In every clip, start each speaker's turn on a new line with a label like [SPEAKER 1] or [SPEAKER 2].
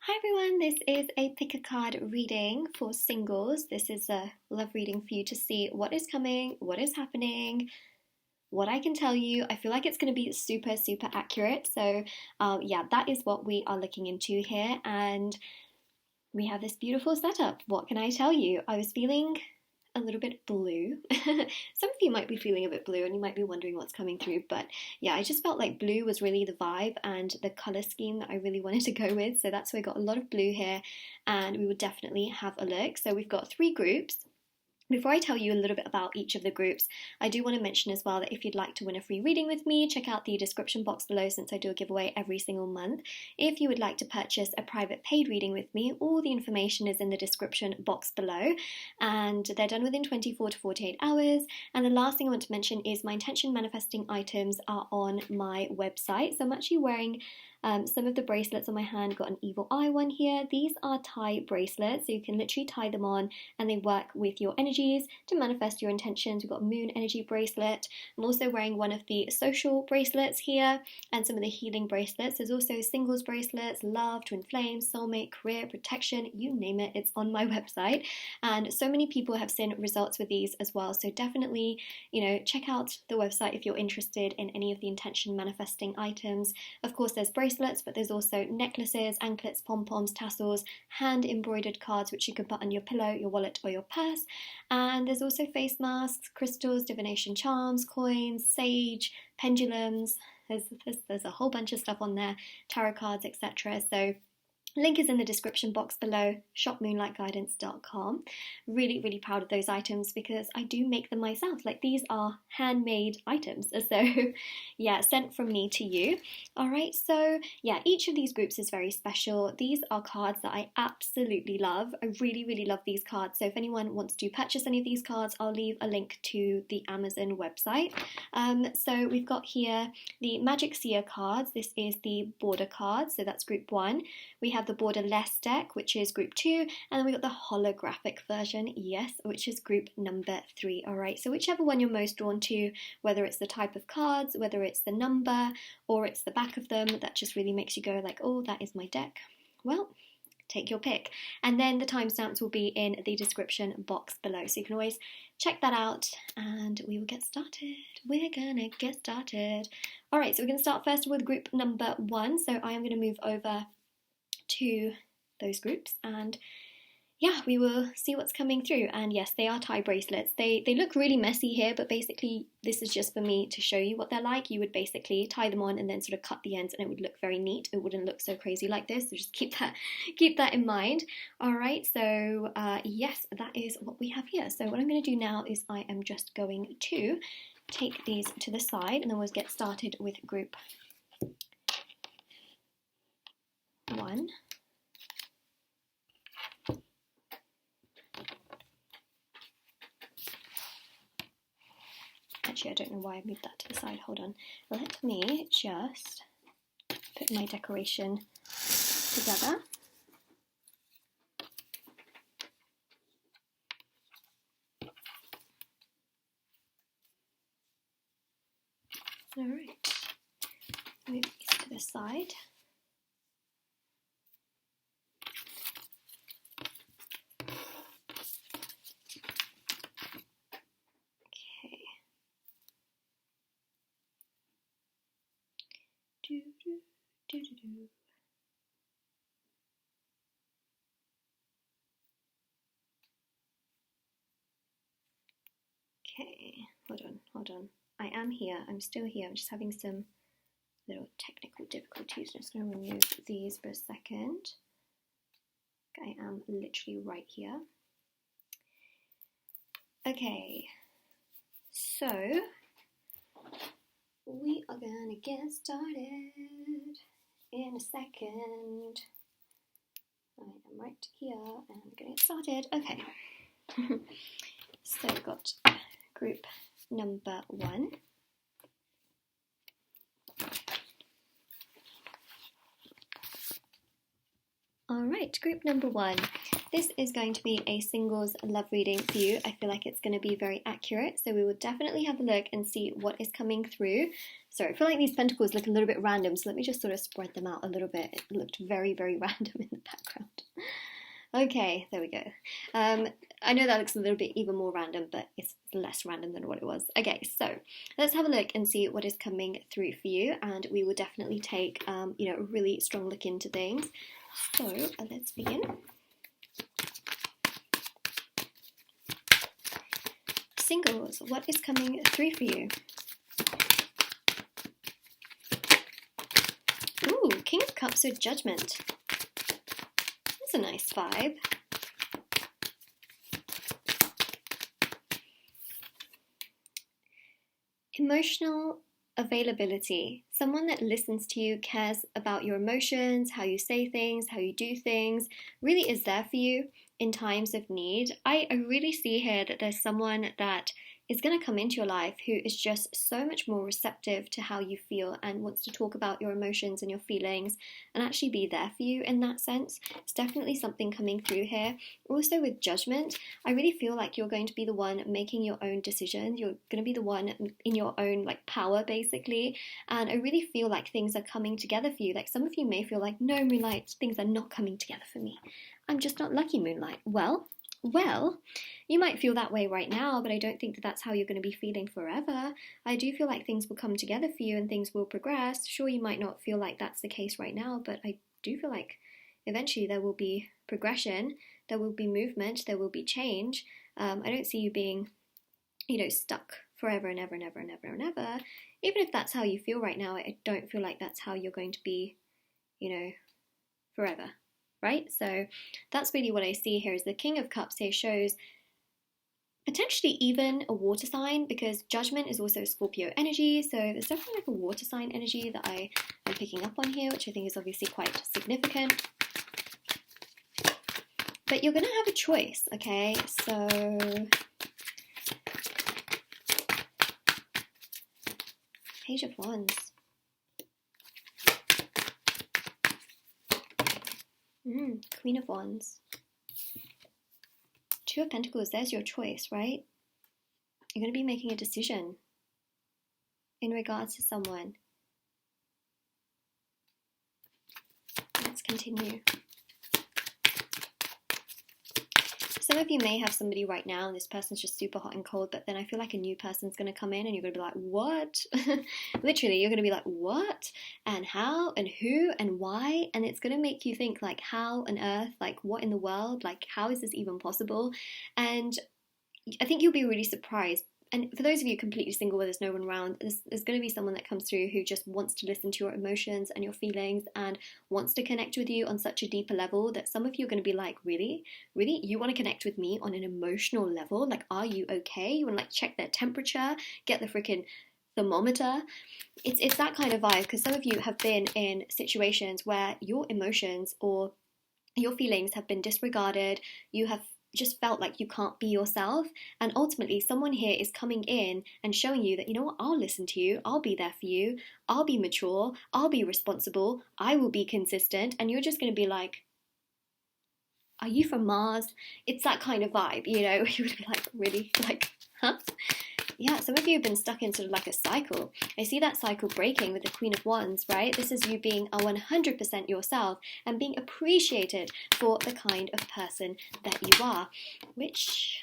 [SPEAKER 1] Hi everyone, this is a pick a card reading for singles. This is a love reading for you to see what is coming, what is happening, what I can tell you. I feel like it's going to be super, super accurate. So yeah, that is what we are looking into here. And we have this beautiful setup. What can I tell you? I was feeling a little bit blue. Some of you might be feeling a bit blue and you might be wondering what's coming through, but yeah, I just felt like blue was really the vibe and the color scheme that I really wanted to go with, so that's why I got a lot of blue here, and we will definitely have a look. So we've got 3 groups. Before I tell you a little bit about each of the groups, I do want to mention as well that if you'd like to win a free reading with me, check out the description box below since I do a giveaway every single month. If you would like to purchase a private paid reading with me, all the information is in the description box below, and they're done within 24 to 48 hours. And the last thing I want to mention is my intention manifesting items are on my website. So I'm actually wearing some of the bracelets on my hand. Got an evil eye one here. These are tie bracelets, so you can literally tie them on and they work with your energies to manifest your intentions. We've got a moon energy bracelet. I'm also wearing one of the social bracelets here and some of the healing bracelets. There's also singles bracelets, love, twin flames, soulmate, career, protection, you name it, it's on my website. And so many people have seen results with these as well. So definitely, check out the website if you're interested in any of the intention manifesting items. Of course, there's bracelets, but there's also necklaces, anklets, pom-poms, tassels, hand embroidered cards which you can put on your pillow, your wallet or your purse. And there's also face masks, crystals, divination charms, coins, sage, pendulums. There's a whole bunch of stuff on there, tarot cards, etc. So link is in the description box below, shopmoonlightguidance.com. Really, really proud of those items because I do make them myself. Like, these are handmade items. So yeah, sent from me to you. All right, so yeah, each of these groups is very special. These are cards that I absolutely love. I really, really love these cards. So if anyone wants to purchase any of these cards, I'll leave a link to the Amazon website. So we've got here the Magic Seer cards. This is the border card, so that's group 1. We have the borderless deck, which is group 2, and then we got the holographic version, yes, which is group number 3. All right, so whichever one you're most drawn to, whether it's the type of cards, whether it's the number, or it's the back of them, that just really makes you go like, oh, that is my deck. Well, take your pick. And then the timestamps will be in the description box below, so you can always check that out, and we will get started. We're gonna get started. All right, so we're gonna start first with group number 1. So I am gonna move over to those groups, and yeah, we will see what's coming through. And yes, they are tie bracelets. They look really messy here, but basically this is just for me to show you what they're like. You would basically tie them on and then sort of cut the ends, and it would look very neat. It wouldn't look so crazy like this, so just keep that in mind. All right, so yes, that is what we have here. So what I'm going to do now is I am just going to take these to the side, and then we'll get started with group 1. Actually, I don't know why I moved that to the side. Hold on. Let me just put my decoration together. All right. Move these to the side. Okay, hold on. I am here. I'm still here. I'm just having some little technical difficulties. I'm just going to remove these for a second. I am literally right here. Okay, so we are gonna get started in a second. I am right here and we're gonna get started. Okay, so we've got group number 1. All right, group number 1. This is going to be a singles love reading for you. I feel like it's going to be very accurate, so we will definitely have a look and see what is coming through. Sorry, I feel like these pentacles look a little bit random, so let me just sort of spread them out a little bit. It looked very, very random in the background. Okay, there we go. I know that looks a little bit even more random, but it's less random than what it was. Okay, so let's have a look and see what is coming through for you, and we will definitely take, a really strong look into things. So let's begin. Singles, what is coming through for you? Ooh, King of Cups with Judgment. That's a nice vibe. Emotional availability. Someone that listens to you, cares about your emotions, how you say things, how you do things, really is there for you in times of need. I really see here that there's someone that is going to come into your life who is just so much more receptive to how you feel and wants to talk about your emotions and your feelings and actually be there for you in that sense. It's definitely something coming through here. Also with Judgment, I really feel like you're going to be the one making your own decisions. You're going to be the one in your own power basically, and I really feel like things are coming together for you. Like some of you may feel like, no, Moonlight, things are not coming together for me. I'm just not lucky, Moonlight. Well, you might feel that way right now, but I don't think that that's how you're going to be feeling forever. I do feel like things will come together for you and things will progress. Sure, you might not feel like that's the case right now, but I do feel like eventually there will be progression, there will be movement, there will be change. I don't see you being, stuck forever and ever and ever and ever and ever. Even if that's how you feel right now, I don't feel like that's how you're going to be, forever. Right? So that's really what I see here is the King of Cups here shows potentially even a water sign, because Judgment is also Scorpio energy. So there's definitely a water sign energy that I am picking up on here, which I think is obviously quite significant. But you're going to have a choice, okay? So Page of Wands. Queen of Wands. Two of Pentacles, there's your choice, right? You're going to be making a decision in regards to someone. Let's continue. Some of you may have somebody right now and this person's just super hot and cold, but then I feel like a new person's going to come in and you're going to be like, what? Literally, you're going to be like, what? And how? And who? And why? And it's going to make you think like, how on earth? Like, what in the world? Like, how is this even possible? And I think you'll be really surprised. And for those of you completely single where there's no one around, there's going to be someone that comes through who just wants to listen to your emotions and your feelings and wants to connect with you on such a deeper level that some of you are going to be like, really? Really? You want to connect with me on an emotional level? Like, are you okay? You want to check their temperature, get the freaking thermometer? It's that kind of vibe, because some of you have been in situations where your emotions or your feelings have been disregarded. You have just felt like you can't be yourself, and ultimately someone here is coming in and showing you that, you know what, I'll listen to you, I'll be there for you, I'll be mature, I'll be responsible, I will be consistent, and you're just going to be like, are you from Mars? It's that kind of vibe, you would be like, really? Like, huh? Yeah, some of you have been stuck in sort of like a cycle. I see that cycle breaking with the Queen of Wands, right? This is you being a 100% yourself and being appreciated for the kind of person that you are, which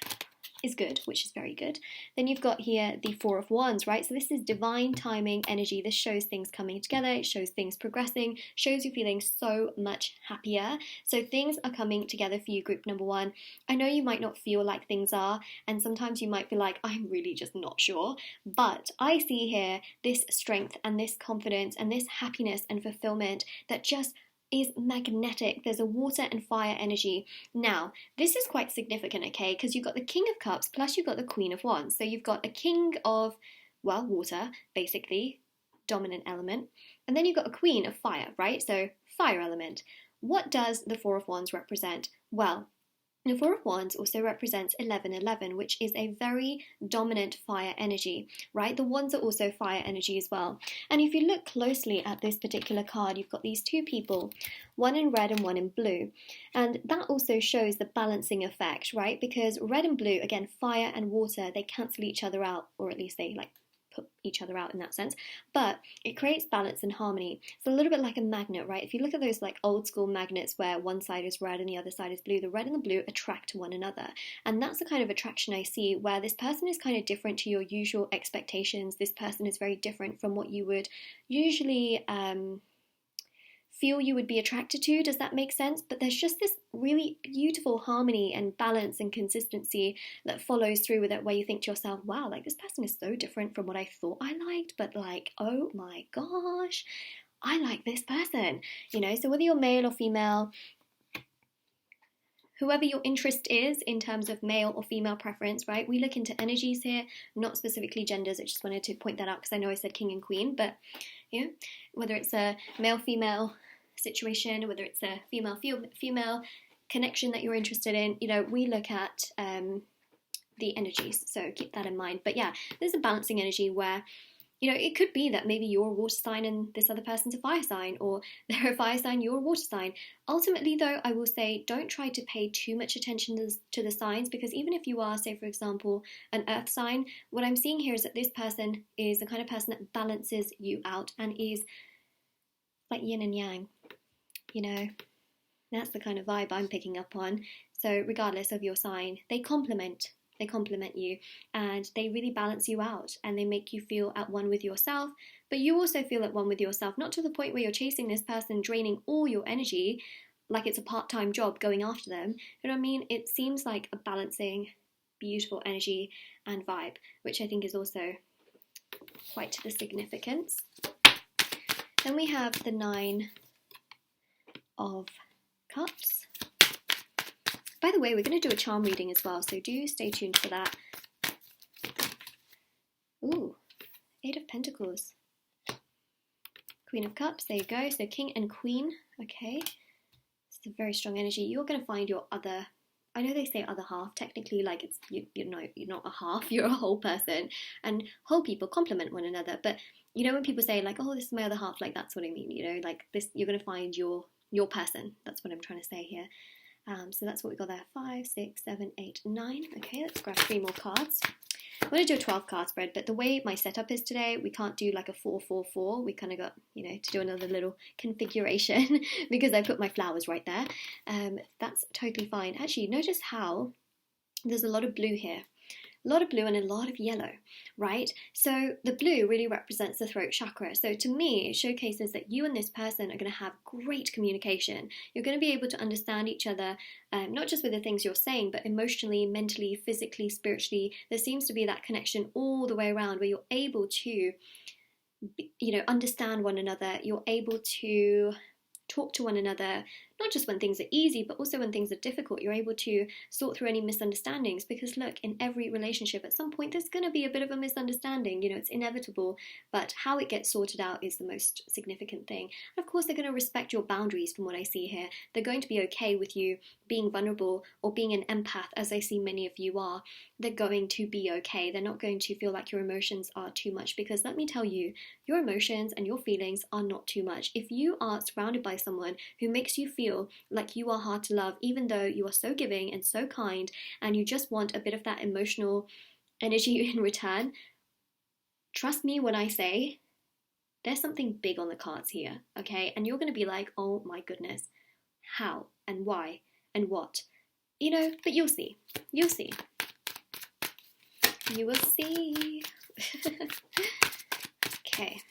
[SPEAKER 1] is good, which is very good. Then you've got here the Four of Wands, right? So this is divine timing energy. This shows things coming together. It shows things progressing, shows you feeling so much happier. So things are coming together for you, group number one. I know you might not feel like things are, and sometimes you might feel like, I'm really just not sure. But I see here this strength and this confidence and this happiness and fulfillment that just is magnetic. There's a water and fire energy. Now, this is quite significant, okay, because you've got the King of Cups plus you've got the Queen of Wands. So you've got a king of, well, water, basically, dominant element, and then you've got a queen of fire, right? So fire element. What does the Four of Wands represent? Well, the Four of Wands also represents 1111, which is a very dominant fire energy, right? The Wands are also fire energy as well. And if you look closely at this particular card, you've got these two people, one in red and one in blue. And that also shows the balancing effect, right? Because red and blue, again, fire and water, they cancel each other out, or at least they put each other out in that sense, but it creates balance and harmony. It's a little bit like a magnet, right? If you look at those like old school magnets where one side is red and the other side is blue, the red and the blue attract one another. And that's the kind of attraction I see, where this person is kind of different to your usual expectations. This person is very different from what you would usually feel you would be attracted to. Does that make sense? But there's just this really beautiful harmony and balance and consistency that follows through with it, where you think to yourself, wow, like this person is so different from what I thought I liked, but like, oh my gosh, I like this person, you know? So whether you're male or female, whoever your interest is in terms of male or female preference, right? We look into energies here, not specifically genders. I just wanted to point that out because I know I said king and queen, but yeah, whether it's a male-female situation, whether it's a female connection that you're interested in, you know, we look at the energies, so keep that in mind. But yeah, there's a balancing energy where, you know, it could be that maybe you're a water sign and this other person's a fire sign, or they're a fire sign, you're a water sign. Ultimately though, I will say, don't try to pay too much attention to the signs, because even if you are, say for example, an earth sign, what I'm seeing here is that this person is the kind of person that balances you out and is like yin and yang, you know, that's the kind of vibe I'm picking up on. So regardless of your sign, they complement you, and they really balance you out, and they make you feel at one with yourself, but you also feel at one with yourself, not to the point where you're chasing this person, draining all your energy like it's a part-time job going after them. You know what I mean? It seems like a balancing, beautiful energy and vibe, which I think is also quite the significance. Then we have the 9 of Cups. By the way, we're going to do a charm reading as well, so do stay tuned for that. Ooh, 8 of Pentacles. Queen of Cups, there you go. So King and Queen, okay. It's a very strong energy. You're going to find your other, I know they say other half, technically like it's, you're not a half, you're a whole person. And whole people complement one another, but you know when people say like, oh, this is my other half, like that's what I mean, you know, like this, you're going to find your person. That's what I'm trying to say here. So that's what we got there. 5, 6, 7, 8, 9. Okay, let's grab 3 more cards. I'm going to do a 12 card spread, but the way my setup is today, we can't do like a 4-4-4. We kind of got, you know, to do another little configuration because I put my flowers right there. That's totally fine. Actually, notice how there's a lot of blue here. A lot of blue and a lot of yellow, right? So the blue really represents the throat chakra. So to me, it showcases that you and this person are going to have great communication. You're going to be able to understand each other, not just with the things you're saying, but emotionally, mentally, physically, spiritually. There seems to be that connection all the way around where you're able to, you know, understand one another. You're able to talk to one another, not just when things are easy, but also when things are difficult. You're able to sort through any misunderstandings, because look, in every relationship at some point there's going to be a bit of a misunderstanding, you know, it's inevitable, but how it gets sorted out is the most significant thing. And of course they're going to respect your boundaries from what I see here. They're going to be okay with you being vulnerable or being an empath, as I see many of you are. They're going to be okay. They're not going to feel like your emotions are too much, because let me tell you, your emotions and your feelings are not too much. If you are surrounded by someone who makes you feel like you are hard to love, even though you are so giving and so kind, and you just want a bit of that emotional energy in return, trust me when I say there's something big on the cards here, okay? And you're going to be like, oh my goodness, how and why and what, you know, but you'll see. You will see. Okay.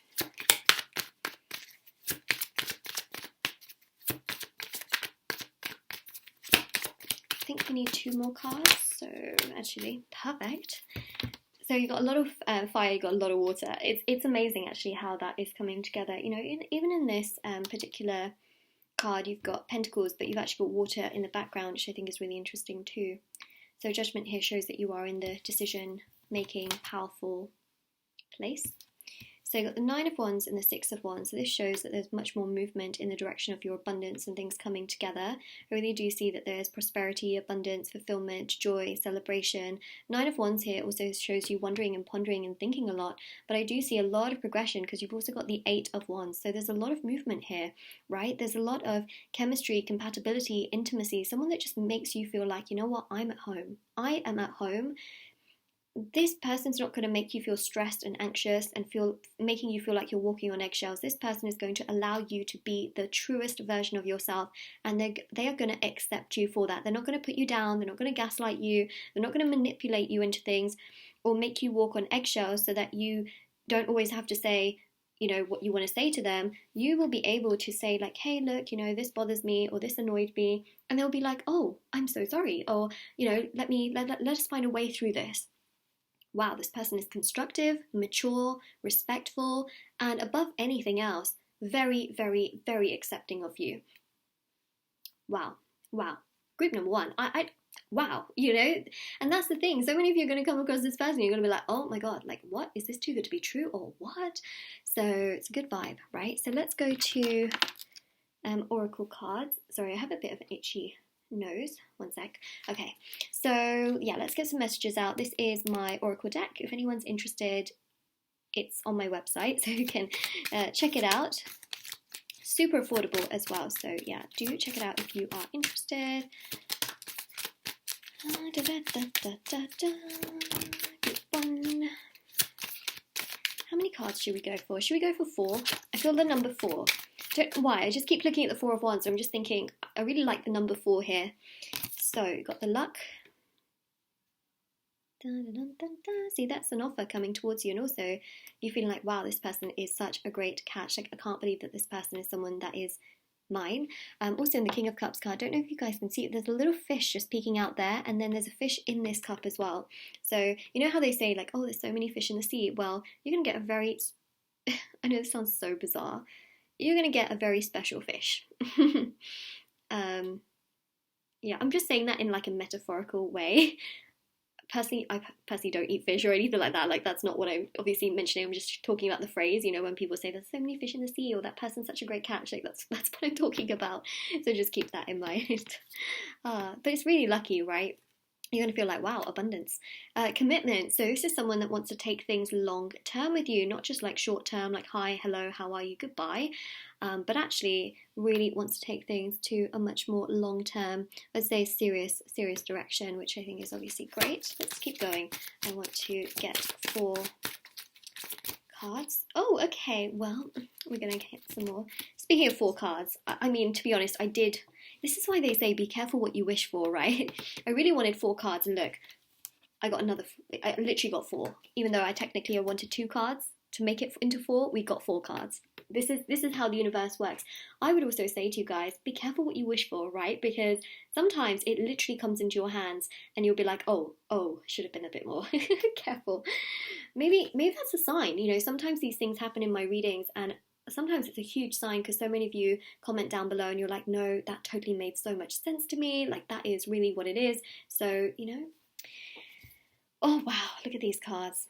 [SPEAKER 1] I think we need 2 more cards, so actually, perfect. So you got a lot of fire, you got a lot of water. It's amazing actually how that is coming together. You know, even in this particular card, you've got pentacles, but you've actually got water in the background, which I think is really interesting too. So judgment here shows that you are in the decision-making, powerful place. So you've got the 9 of Wands and the 6 of Wands. So this shows that there's much more movement in the direction of your abundance and things coming together. I really do see that there's prosperity, abundance, fulfillment, joy, celebration. 9 of Wands here also shows you wondering and pondering and thinking a lot. But I do see a lot of progression because you've also got the 8 of Wands. So there's a lot of movement here, right? There's a lot of chemistry, compatibility, intimacy. Someone that just makes you feel like, you know what, I'm at home. I am at home. this person's not going to make you feel stressed and anxious and making you feel like you're walking on eggshells. This person is going to allow you to be the truest version of yourself, and they are going to accept you for that. They're not going to put you down. They're not going to gaslight you. They're not going to manipulate you into things or make you walk on eggshells so that you don't always have to say, you know, what you want to say to them. You will be able to say like, hey, look, you know, this bothers me or this annoyed me, and they'll be like, oh, I'm so sorry, or, you know, let us find a way through this. Wow, this person is constructive, mature, respectful, and above anything else, very, very, very accepting of you. Wow, wow. Group number one, wow, you know, and that's the thing. So many of you are going to come across this person, you're going to be like, oh my God, like, what? Is this too good to be true or what? So it's a good vibe, right? So let's go to Oracle cards. Sorry, I have a bit of an itchy nose. One sec. Okay, so yeah, let's get some messages out. This is my Oracle deck. If anyone's interested, it's on my website, so you can check it out. Super affordable as well. So yeah, do check it out if you are interested. Good one. How many cards should we go for? Should we go for 4? I feel the number 4. Don't know why, I just keep looking at the 4 of Wands, so I'm just thinking, I really like the number 4 here. So, got the luck. Dun, dun, dun, dun, dun. See, that's an offer coming towards you, and also you feeling like, wow, this person is such a great catch. Like, I can't believe that this person is someone that is mine. Also in the King of Cups card, don't know if you guys can see it, there's a little fish just peeking out there, and then there's a fish in this cup as well. So, you know how they say, like, oh, there's so many fish in the sea? Well, you're going to get a very, I know this sounds so bizarre, you're going to get a very special fish. Yeah, I'm just saying that in like a metaphorical way. Personally, I personally don't eat fish or anything like that. Like, that's not what I'm obviously mentioning. I'm just talking about the phrase, you know, when people say there's so many fish in the sea or that person's such a great catch. Like, that's what I'm talking about. So just keep that in mind. But it's really lucky, right? You're going to feel like, wow, abundance. Commitment. So this is someone that wants to take things long term with you, not just like short term, like hi, hello, how are you, goodbye. But actually really wants to take things to a much more long term, let's say serious direction, which I think is obviously great. Let's keep going. I want to get 4 cards. Oh, okay. Well, we're going to get some more. Speaking of 4 cards, I mean, to be honest, I did. This is why they say be careful what you wish for, right? I really wanted 4 cards, and look, I literally got 4. Even though I wanted 2 cards to make it into 4, we got 4 cards. This is how the universe works. I would also say to you guys, be careful what you wish for, right? Because sometimes it literally comes into your hands and you'll be like, oh, should have been a bit more careful. Maybe that's a sign. You know, sometimes these things happen in my readings, and sometimes it's a huge sign because so many of you comment down below and you're like, no, that totally made so much sense to me. Like, that is really what it is. So, you know, oh, wow, look at these cards.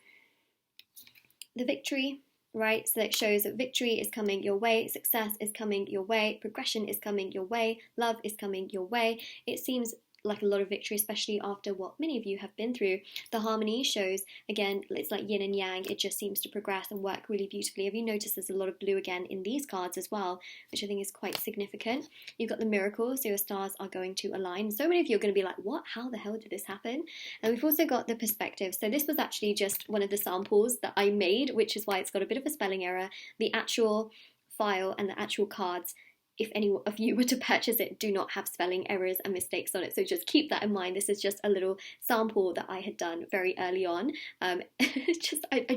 [SPEAKER 1] The Victory, right? So that shows that victory is coming your way, success is coming your way, progression is coming your way, love is coming your way. It seems like a lot of victory, especially after what many of you have been through. The Harmony shows, again, it's like yin and yang. It just seems to progress and work really beautifully. Have you noticed there's a lot of blue again in these cards as well, which I think is quite significant. You've got the Miracle, so your stars are going to align. So many of you are going to be like, what? How the hell did this happen? And we've also got the Perspective. So this was actually just one of the samples that I made, which is why it's got a bit of a spelling error. The actual file and the actual cards, if any of you were to purchase it, do not have spelling errors and mistakes on it. So just keep that in mind. This is just a little sample that I had done very early on. I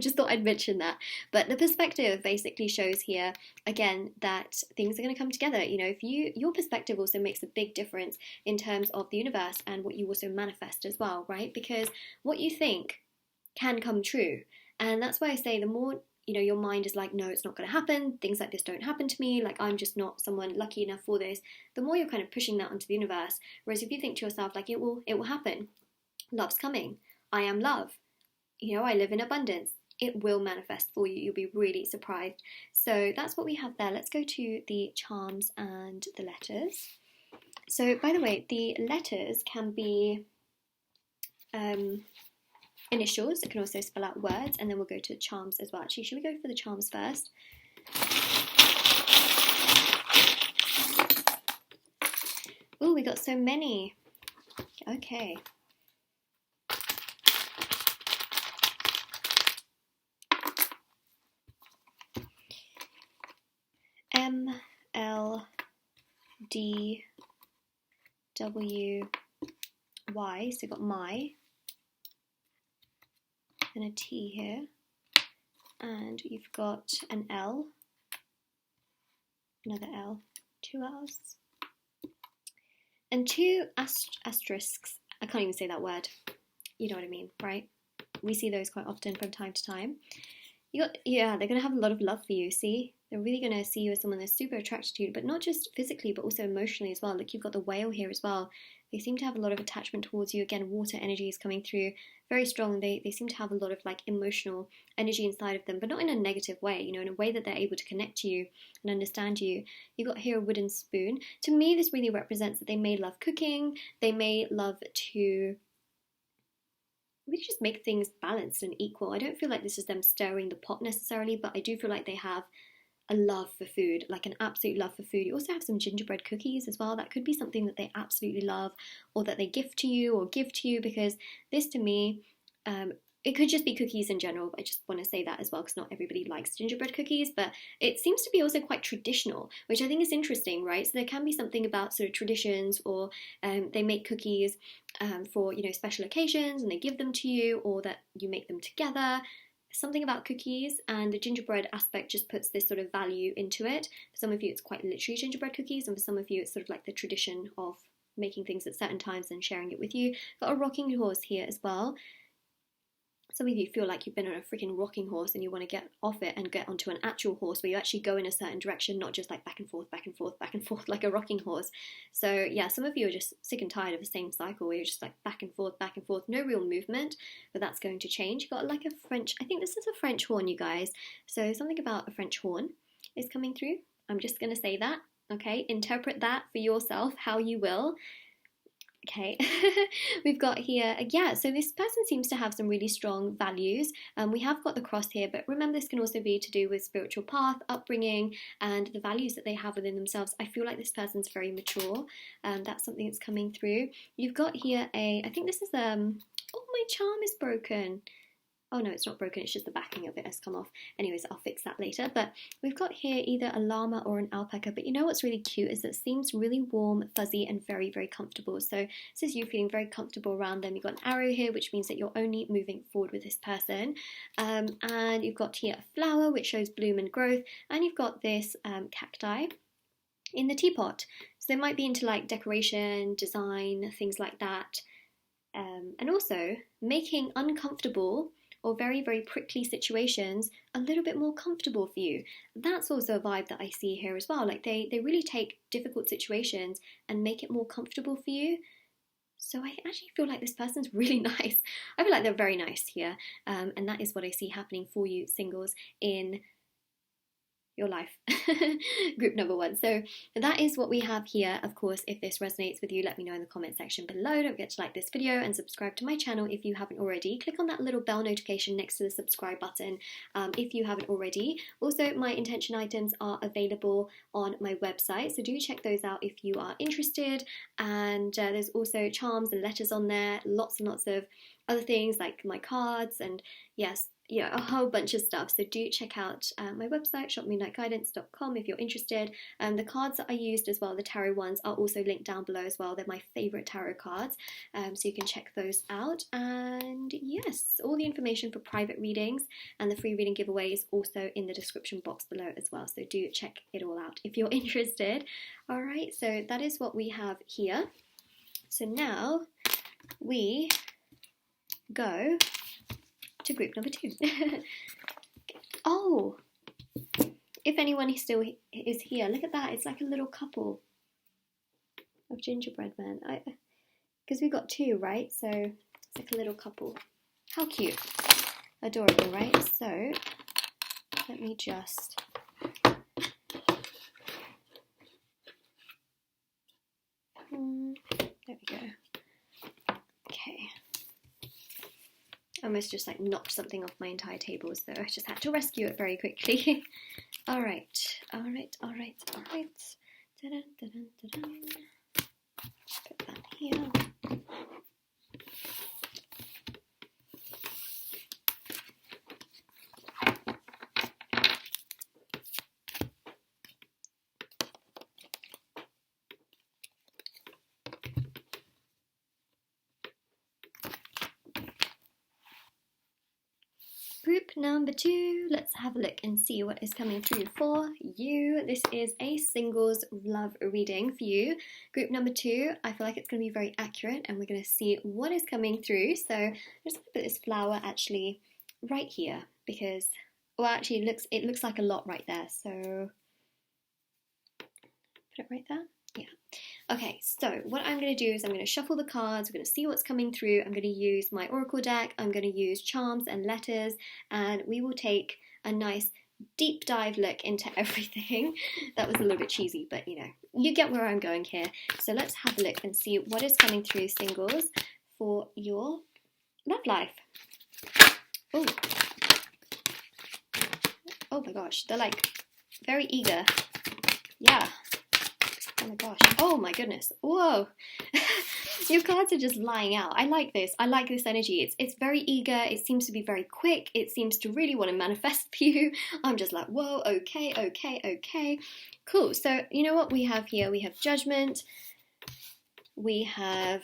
[SPEAKER 1] just thought I'd mention that. But the Perspective basically shows here, again, that things are going to come together. You know, your perspective also makes a big difference in terms of the universe and what you also manifest as well, right? Because what you think can come true. And that's why I say the more, you know, your mind is like, no, it's not going to happen. Things like this don't happen to me. Like, I'm just not someone lucky enough for this. The more you're kind of pushing that onto the universe. Whereas if you think to yourself, like, it will happen. Love's coming. I am love. You know, I live in abundance. It will manifest for you. You'll be really surprised. So that's what we have there. Let's go to the charms and the letters. So, by the way, the letters can be initials. It can also spell out words, and then we'll go to charms as well. Actually, should we go for the charms first? Oh, we got so many. Okay. MLDWY, so you've got my, and a T here, and you've got an L, another L, 2 L's, and 2 asterisks. I can't even say that word. You know what I mean, right? We see those quite often from time to time. Yeah, they're going to have a lot of love for you, see? They're really going to see you as someone that's super attracted to you, but not just physically, but also emotionally as well. Look, you've got the whale here as well. They seem to have a lot of attachment towards you. Again, water energy is coming through very strong. They seem to have a lot of like emotional energy inside of them, but not in a negative way, you know, in a way that they're able to connect to you and understand you. You've got here a wooden spoon. To me, this really represents that they may love cooking. They may love to really just make things balanced and equal. I don't feel like this is them stirring the pot necessarily, but I do feel like they have a love for food, like an absolute love for food. You also have some gingerbread cookies as well. That could be something that they absolutely love, or that they gift to you or give to you, because this to me, it could just be cookies in general, but I just want to say that as well, because not everybody likes gingerbread cookies, but it seems to be also quite traditional, which I think is interesting, right? So there can be something about sort of traditions, or they make cookies for, you know, special occasions and they give them to you, or that you make them together. Something about cookies, and the gingerbread aspect just puts this sort of value into it. For some of you it's quite literally gingerbread cookies, and for some of you it's sort of like the tradition of making things at certain times and sharing it with you. Got a rocking horse here as well. Some of you feel like you've been on a freaking rocking horse and you want to get off it and get onto an actual horse where you actually go in a certain direction, not just like back and forth, back and forth, back and forth like a rocking horse. So yeah, some of you are just sick and tired of the same cycle where you're just like back and forth, no real movement, but that's going to change. You've got like a French, I think this is a French horn, you guys. So something about a French horn is coming through. I'm just going to say that, okay? Interpret that for yourself how you will. Okay, we've got here, yeah, so this person seems to have some really strong values. We have got the cross here, but remember this can also be to do with spiritual path, upbringing, and the values that they have within themselves. I feel like this person's very mature, that's something that's coming through. You've got here I think this is, oh, my charm is broken. Oh no, it's not broken, it's just the backing of it has come off. Anyways, I'll fix that later. But we've got here either a llama or an alpaca. But you know what's really cute is that it seems really warm, fuzzy, and very, very comfortable. So this is you feeling very comfortable around them. You've got an arrow here, which means that you're only moving forward with this person. And you've got here a flower, which shows bloom and growth. And you've got this cacti in the teapot. So they might be into like decoration, design, things like that. And also making uncomfortable or very, very prickly situations a little bit more comfortable for you. That's also a vibe that I see here as well. Like they really take difficult situations and make it more comfortable for you. So I actually feel like this person's really nice. I feel like they're very nice here. And that is what I see happening for you singles in your life. Group number 1. So that is what we have here. Of course, if this resonates with you, let me know in the comment section below. Don't forget to like this video and subscribe to my channel if you haven't already. Click on that little bell notification next to the subscribe button if you haven't already. Also, my intention items are available on my website, so do check those out if you are interested. And there's also charms and letters on there, lots and lots of other things like my cards, and yes, yeah, a whole bunch of stuff. So do check out my website, shopmoonlightguidance.com, if you're interested. The cards that I used as well, the tarot ones, are also linked down below as well. They're my favourite tarot cards, so you can check those out. And yes, all the information for private readings and the free reading giveaway is also in the description box below as well. So do check it all out if you're interested. All right, so that is what we have here. So now we go to group number 2. Oh, if anyone still is here, look at that. It's like a little couple of gingerbread men. Because we've got 2, right? So it's like a little couple. How cute. Adorable, right? So let me just... there we go. Okay. I almost just like knocked something off my entire table, so I just had to rescue it very quickly. Alright. Dun-dun, dun-dun, dun-dun. Put that here. number 2, let's have a look and see what is coming through for you. This is a singles love reading for you. Group number 2, I feel like it's going to be very accurate and we're going to see what is coming through. So I'm just going to put this flower actually right here because, well, actually it looks like a lot right there. So put it right there. Yeah. Okay, so what I'm going to do is I'm going to shuffle the cards, we're going to see what's coming through, I'm going to use my oracle deck, I'm going to use charms and letters, and we will take a nice deep dive look into everything. That was a little bit cheesy, but you know, you get where I'm going here. So let's have a look and see what is coming through, singles, for your love life. Oh, oh my gosh, they're like very eager. Yeah. Oh my gosh. Oh my goodness. Whoa. Your cards are just lying out. I like this. I like this energy. It's very eager. It seems to be very quick. It seems to really want to manifest for you. I'm just like, whoa, okay, okay, okay. Cool. So you know what we have here? We have Judgment. We have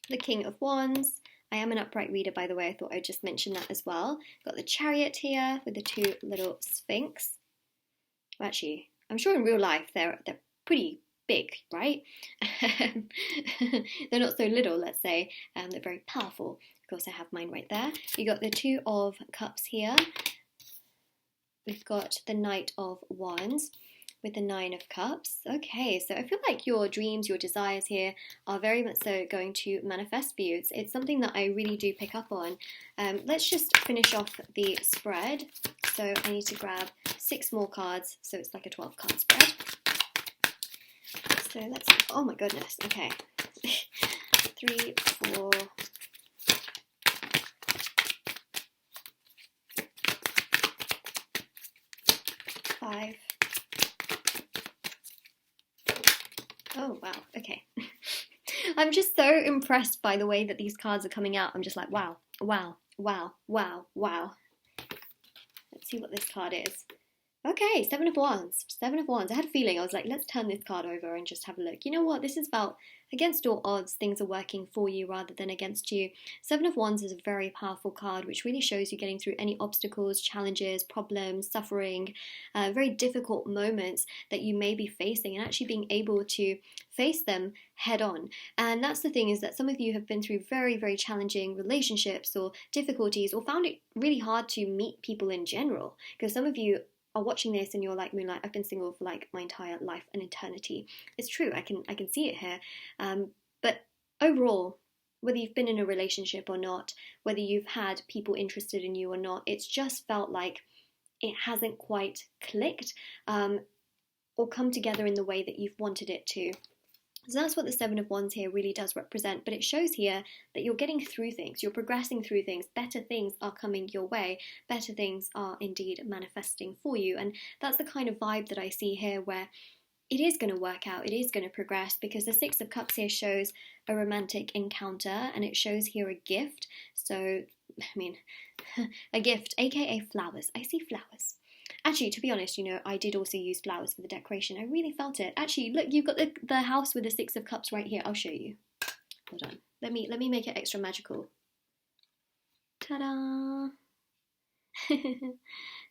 [SPEAKER 1] the King of Wands. I am an upright reader, by the way. I thought I'd just mention that as well. Got the Chariot here with the 2 little Sphinx. Well, actually, I'm sure in real life they're pretty big, right? They're not so little, let's say. They're very powerful. Of course, I have mine right there. You got the 2 of Cups here. We've got the Knight of Wands with the 9 of Cups. Okay, so I feel like your dreams, your desires here are very much so going to manifest for you. It's something that I really do pick up on. Let's just finish off the spread. So I need to grab 6 more cards, so it's like a 12 card spread. So let's, oh my goodness, okay. 3, 4, 5. Oh wow, okay. I'm just so impressed by the way that these cards are coming out. I'm just like, wow, wow, wow, wow, wow. Let's see what this card is. Okay, 7 of Wands. 7 of Wands. I had a feeling. I was like, let's turn this card over and just have a look. You know what? This is about against all odds, things are working for you rather than against you. 7 of Wands is a very powerful card, which really shows you getting through any obstacles, challenges, problems, suffering, very difficult moments that you may be facing and actually being able to face them head on. And that's the thing, is that some of you have been through very, very challenging relationships or difficulties, or found it really hard to meet people in general, because some of you are watching this and you're like, Moonlight, I've been single for like my entire life and eternity. It's true, I can see it here. But overall, whether you've been in a relationship or not, whether you've had people interested in you or not, it's just felt like it hasn't quite clicked or come together in the way that you've wanted it to. So that's what the 7 of Wands here really does represent, but it shows here that you're getting through things, you're progressing through things, better things are coming your way, better things are indeed manifesting for you. And that's the kind of vibe that I see here, where it is going to work out, it is going to progress, because the 6 of Cups here shows a romantic encounter, and it shows here a gift. So, I mean, a gift, aka flowers. I see flowers. Actually, to be honest, you know, I did also use flowers for the decoration. I really felt it. Actually, look, you've got the house with the 6 of Cups right here. I'll show you. Hold on. Let me make it extra magical. Ta-da!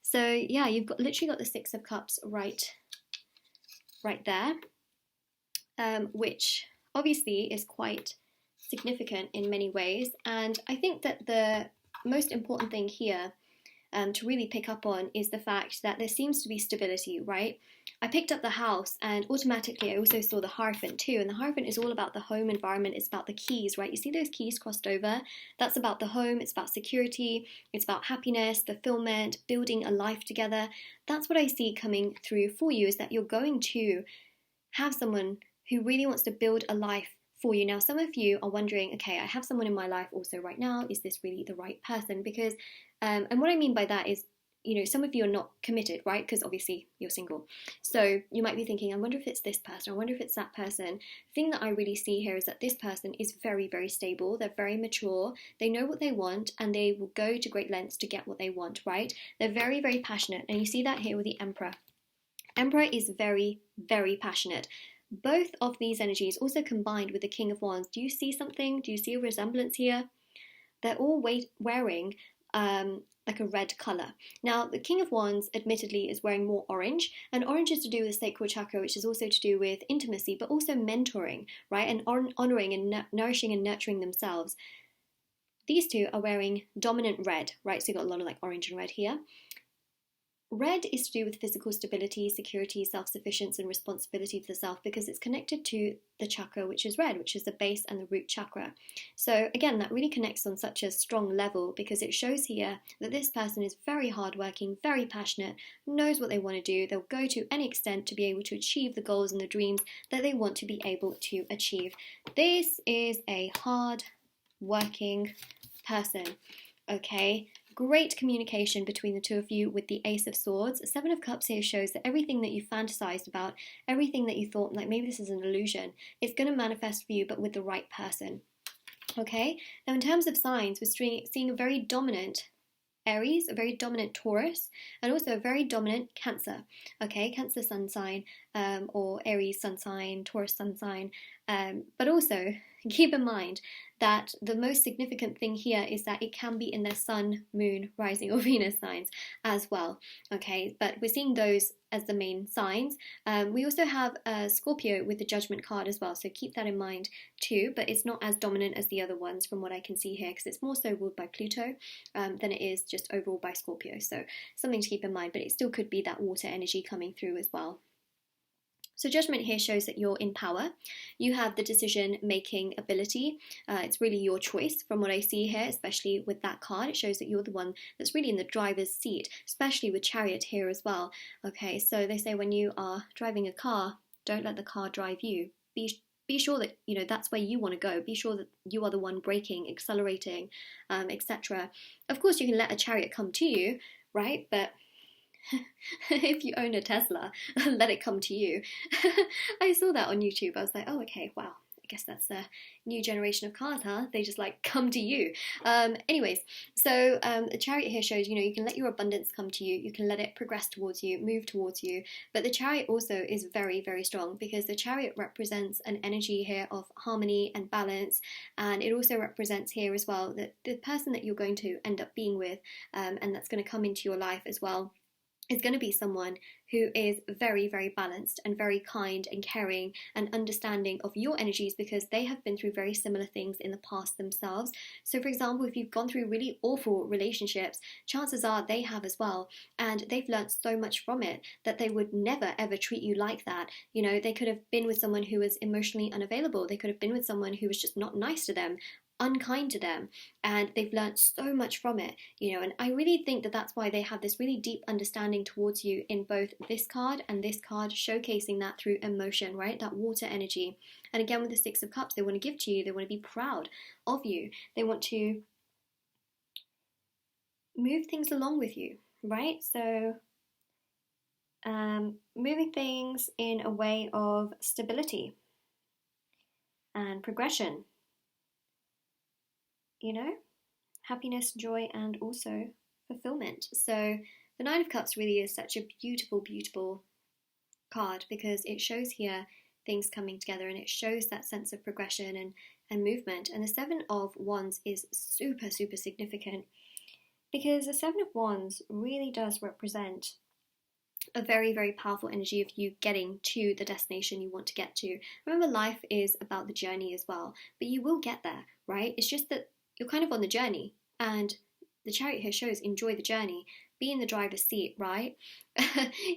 [SPEAKER 1] So, yeah, you've literally got the 6 of Cups right there, which obviously is quite significant in many ways. And I think that the most important thing here to really pick up on is the fact that there seems to be stability, right? I picked up the house and automatically I also saw the Hierophant too, and the Hierophant is all about the home environment. It's about the keys, right? You see those keys crossed over? That's about the home, it's about security, it's about happiness, fulfillment, building a life together. That's what I see coming through for you, is that you're going to have someone who really wants to build a life for you. Now, some of you are wondering, okay, I have someone in my life also right now, is this really the right person? Because, and what I mean by that is, you know, some of you are not committed, right? Because obviously you're single. So you might be thinking, I wonder if it's this person, I wonder if it's that person. The thing that I really see here is that this person is very, very stable. They're very mature. They know what they want and they will go to great lengths to get what they want, right? They're very, very passionate. And you see that here with the Emperor. Emperor is very, very passionate. Both of these energies also combined with the King of Wands. Do you see something? Do you see a resemblance here? they're all wearing like a red colour. Now, the King of Wands, admittedly, is wearing more orange, and orange is to do with the sacral chakra, which is also to do with intimacy, but also mentoring, right? And honouring and nourishing and nurturing themselves. These two are wearing dominant red, right? So you've got a lot of like orange and red here. Red is to do with physical stability, security, self-sufficiency, and responsibility for the self, because it's connected to the chakra, which is red, which is the base and the root chakra. So again, that really connects on such a strong level, because it shows here that this person is very hardworking, very passionate, knows what they want to do. They'll go to any extent to be able to achieve the goals and the dreams that they want to be able to achieve. This is a hard-working person, okay? Great communication between the two of you with the Ace of Swords. Seven of Cups here shows that everything that you fantasized about, everything that you thought, like maybe this is an illusion, it's going to manifest for you, but with the right person. Okay? Now, in terms of signs, we're seeing a very dominant Aries, a very dominant Taurus, and also a very dominant Cancer. Okay, Cancer sun sign, or Aries sun sign, Taurus sun sign. But also keep in mind that the most significant thing here is that it can be in their sun, moon, rising, or Venus signs as well. Okay, but we're seeing those as the main signs. We also have Scorpio with the Judgment card as well, so keep that in mind too, but it's not as dominant as the other ones from what I can see here, because it's more so ruled by Pluto than it is just overall by Scorpio, so something to keep in mind, but it still could be that water energy coming through as well. So Judgment here shows that you're in power. You have the decision-making ability. It's really your choice from what I see here, especially with that card. It shows that you're the one that's really in the driver's seat, especially with Chariot here as well. Okay, so they say when you are driving a car, don't let the car drive you. Be sure that, you know, that's where you want to go. Be sure that you are the one braking, accelerating, etc. Of course, you can let a chariot come to you, right? But if you own a Tesla, let it come to you. I saw that on YouTube. I was like, oh, okay, wow. I guess that's the new generation of cars, huh? They just like come to you. Anyways, so the Chariot here shows, you know, you can let your abundance come to you. You can let it progress towards you, move towards you. But the Chariot also is very, very strong, because the Chariot represents an energy here of harmony and balance. And it also represents here as well that the person that you're going to end up being with, and that's going to come into your life as well, is going to be someone who is very, very balanced and very kind and caring and understanding of your energies, because they have been through very similar things in the past themselves. So for example, if you've gone through really awful relationships, chances are they have as well, and they've learned so much from it that they would never ever treat you like that. You know, they could have been with someone who was emotionally unavailable. They could have been with someone who was just not nice to them, unkind to them, and they've learned so much from it, you know. And I really think that that's why they have this really deep understanding towards you in both this card and this card, showcasing that through emotion, right? That water energy. And again, with the Six of Cups, they want to give to you, they want to be proud of you, they want to move things along with you, right? So moving things in a way of stability and progression, you know, happiness, joy, and also fulfillment. So the Nine of Cups really is such a beautiful, beautiful card, because it shows here things coming together, and it shows that sense of progression and movement. And the Seven of Wands is super, super significant, because the Seven of Wands really does represent a very, very powerful energy of you getting to the destination you want to get to. Remember, life is about the journey as well, but you will get there, right? It's just that you're kind of on the journey, and the Chariot here shows enjoy the journey, be in the driver's seat, right?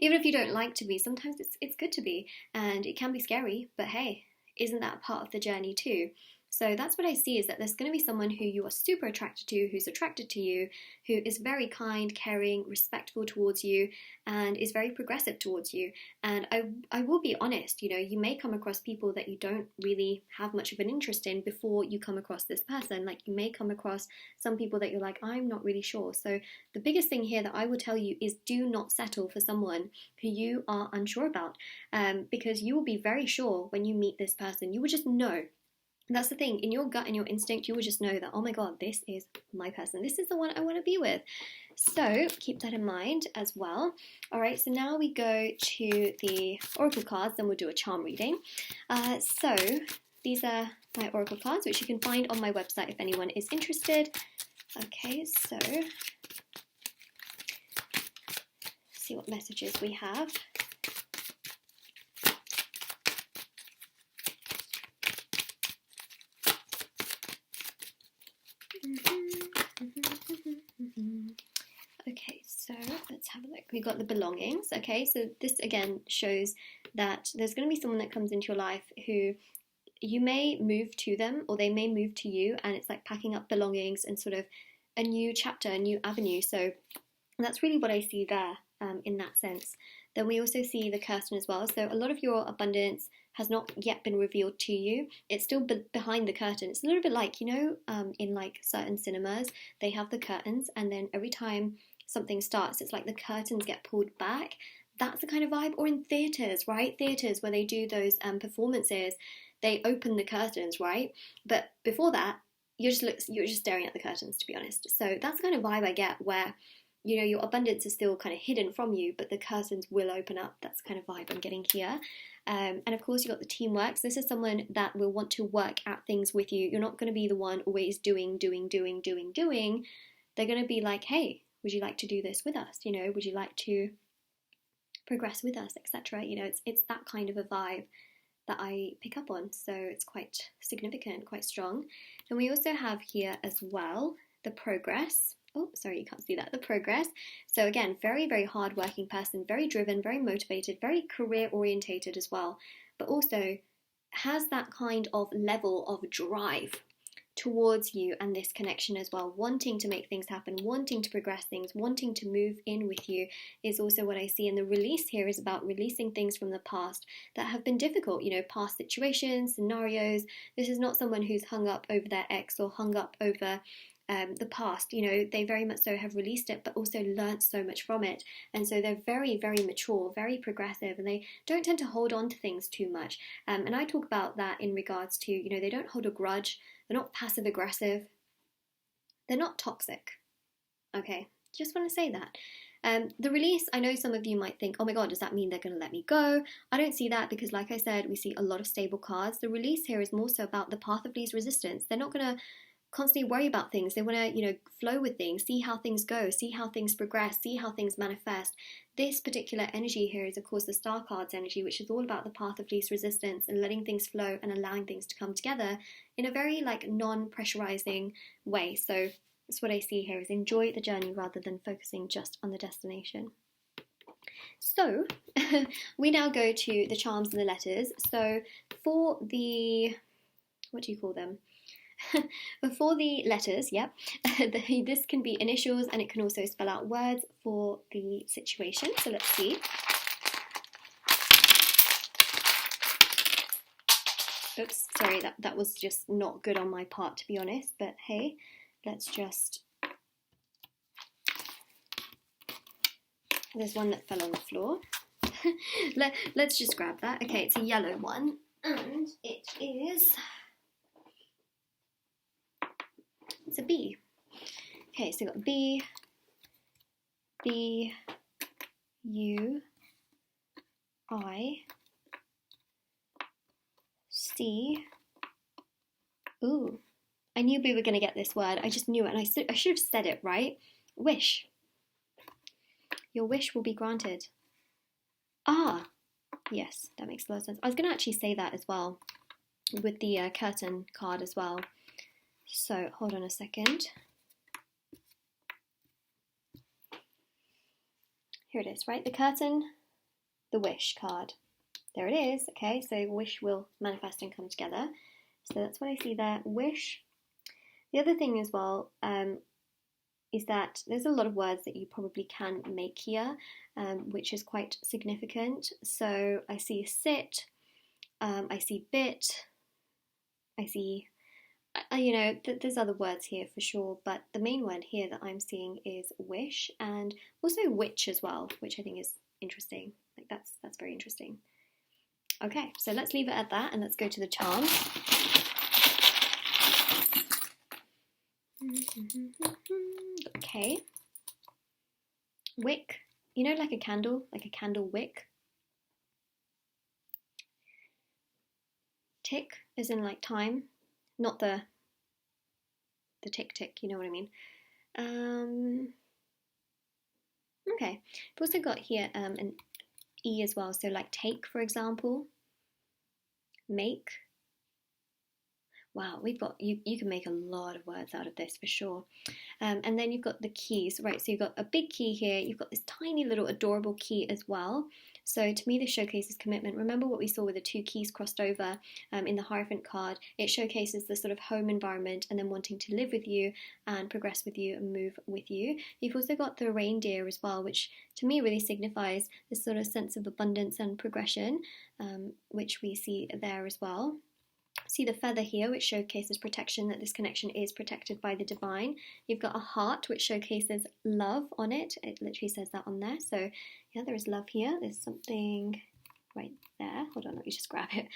[SPEAKER 1] Even if you don't like to be, sometimes it's good to be, and it can be scary, but hey, isn't that part of the journey too? So that's what I see, is that there's going to be someone who you are super attracted to, who's attracted to you, who is very kind, caring, respectful towards you, and is very progressive towards you. And I will be honest, you know, you may come across people that you don't really have much of an interest in before you come across this person. Like, you may come across some people that you're like, I'm not really sure. So the biggest thing here that I will tell you is do not settle for someone who you are unsure about, because you will be very sure when you meet this person. You will just know. That's the thing, in your gut and your instinct, you will just know that, oh my god, this is my person. This is the one I want to be with. So keep that in mind as well. All right, so now we go to the oracle cards, then we'll do a charm reading. So these are my oracle cards, which you can find on my website if anyone is interested. Okay, so see what messages we have. Okay, so let's have a look. We got the belongings. Okay, so this again shows that there's going to be someone that comes into your life who you may move to them or they may move to you, and it's like packing up belongings and sort of a new chapter, a new avenue. So that's really what I see there in that sense. Then we also see the curtain as well. So a lot of your abundance has not yet been revealed to you. It's still behind the curtain. It's a little bit like, you know, in like certain cinemas, they have the curtains, and then every time something starts, it's like the curtains get pulled back. That's the kind of vibe. Or in theatres, right? Theatres where they do those performances, they open the curtains, right? But before that, you're just staring at the curtains, to be honest. So that's the kind of vibe I get, where, you know, your abundance is still kind of hidden from you, but the curtains will open up. That's the kind of vibe I'm getting here. And of course, you've got the teamwork. So this is someone that will want to work at things with you. You're not going to be the one always doing. They're going to be like, hey, would you like to do this with us? You know, would you like to progress with us, etc. You know, it's that kind of a vibe that I pick up on. So it's quite significant, quite strong. And we also have here as well the progress. Oh, sorry, you can't see that. The progress. So again, very, very hard-working person, very driven, very motivated, very career-orientated as well, but also has that kind of level of drive towards you and this connection as well, wanting to make things happen, wanting to progress things, wanting to move in with you is also what I see. And the release here is about releasing things from the past that have been difficult, you know, past situations, scenarios. This is not someone who's hung up over their ex or hung up over the past. You know, they very much so have released it, but also learnt so much from it. And so they're very, very mature, very progressive, and they don't tend to hold on to things too much. And I talk about that in regards to, you know, they don't hold a grudge. They're not passive aggressive. They're not toxic. Okay, just want to say that. The release, I know some of you might think, oh my God, does that mean they're going to let me go? I don't see that, because like I said, we see a lot of stable cards. The release here is more so about the path of least resistance. They're not going to constantly worry about things. They want to, you know, flow with things, see how things go, see how things progress, see how things manifest. This particular energy here is, of course, the Star Cards energy, which is all about the path of least resistance and letting things flow and allowing things to come together in a very like non-pressurizing way. So that's what I see here, is enjoy the journey rather than focusing just on the destination. So we now go to the charms and the letters. So for the, what do you call them? For the letters, yep, this can be initials and it can also spell out words for the situation. So let's see. Oops, sorry, that was just not good on my part, to be honest, but hey, let's just... There's one that fell on the floor. Let's just grab that. Okay, it's a yellow one, and it is... It's a B. Okay, so we've got B, B, U, I, C. Ooh, I knew we were going to get this word. I just knew it, and I should have said it right. Wish. Your wish will be granted. Ah, yes, that makes a lot of sense. I was going to actually say that as well with the curtain card as well. So, hold on a second. Here it is, right? The curtain, the wish card. There it is, okay? So, wish will manifest and come together. So, that's what I see there. Wish. The other thing as well is that there's a lot of words that you probably can make here, which is quite significant. So, I see sit, I see bit, I see... you know, there's other words here for sure, but the main word here that I'm seeing is wish, and also witch as well, which I think is interesting. Like that's very interesting. Okay, so let's leave it at that, and let's go to the charms. Okay. Wick. You know, like a candle wick. Tick, as in like time. not the tick tick, you know what I mean. Okay, we've also got here an E as well, so like take, for example, make. Wow, we've got, you can make a lot of words out of this for sure. And then you've got the keys, right? So you've got a big key here, you've got this tiny little adorable key as well. So to me, this showcases commitment. Remember what we saw with the two keys crossed over in the Hierophant card? It showcases the sort of home environment and then wanting to live with you and progress with you and move with you. You've also got the reindeer as well, which to me really signifies this sort of sense of abundance and progression, which we see there as well. See the feather here, which showcases protection, that this connection is protected by the divine. You've got a heart, which showcases love on it. It literally says that on there. So yeah, there is love here. There's something right there. Hold on, let me just grab it.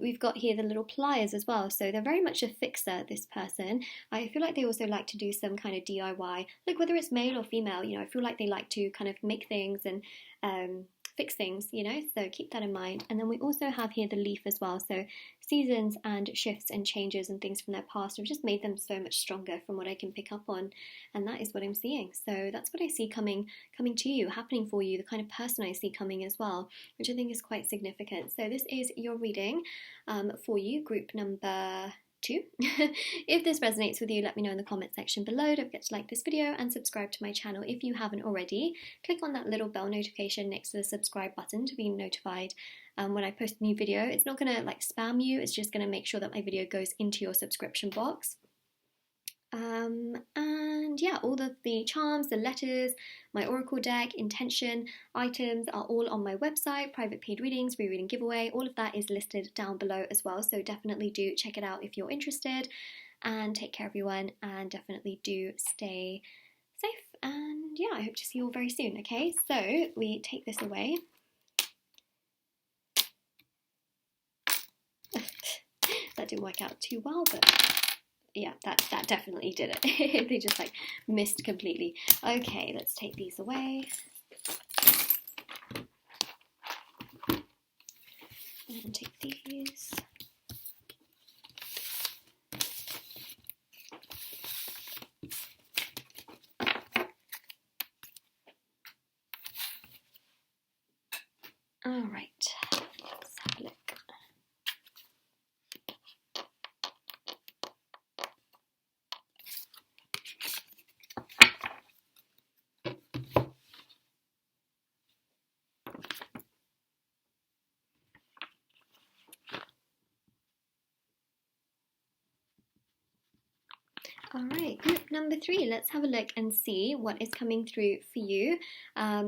[SPEAKER 1] We've got here the little pliers as well. So they're very much a fixer, this person. I feel like they also like to do some kind of DIY. Like whether it's male or female, you know, I feel like they like to kind of make things and fix things, you know, so keep that in mind. And then we also have here the leaf as well. So seasons and shifts and changes and things from their past have just made them so much stronger from what I can pick up on, and that is what I'm seeing. So that's what I see coming to you, happening for you, the kind of person I see coming as well, which I think is quite significant. So this is your reading for you, group number 2. If this resonates with you, let me know in the comment section below. Don't forget to like this video and subscribe to my channel if you haven't already. Click on that little bell notification next to the subscribe button to be notified when I post a new video. It's not going to like spam you, it's just going to make sure that my video goes into your subscription box. And yeah, all of the charms, the letters, my oracle deck, intention, items are all on my website. Private paid readings, rereading giveaway, all of that is listed down below as well, so definitely do check it out if you're interested. And take care everyone, and definitely do stay safe, and yeah, I hope to see you all very soon. Okay, so we take this away. That didn't work out too well, but yeah, that definitely did it. They just like missed completely. Okay, let's take these away. And take these. All right, let's have a look. Alright, group number 3, let's have a look and see what is coming through for you.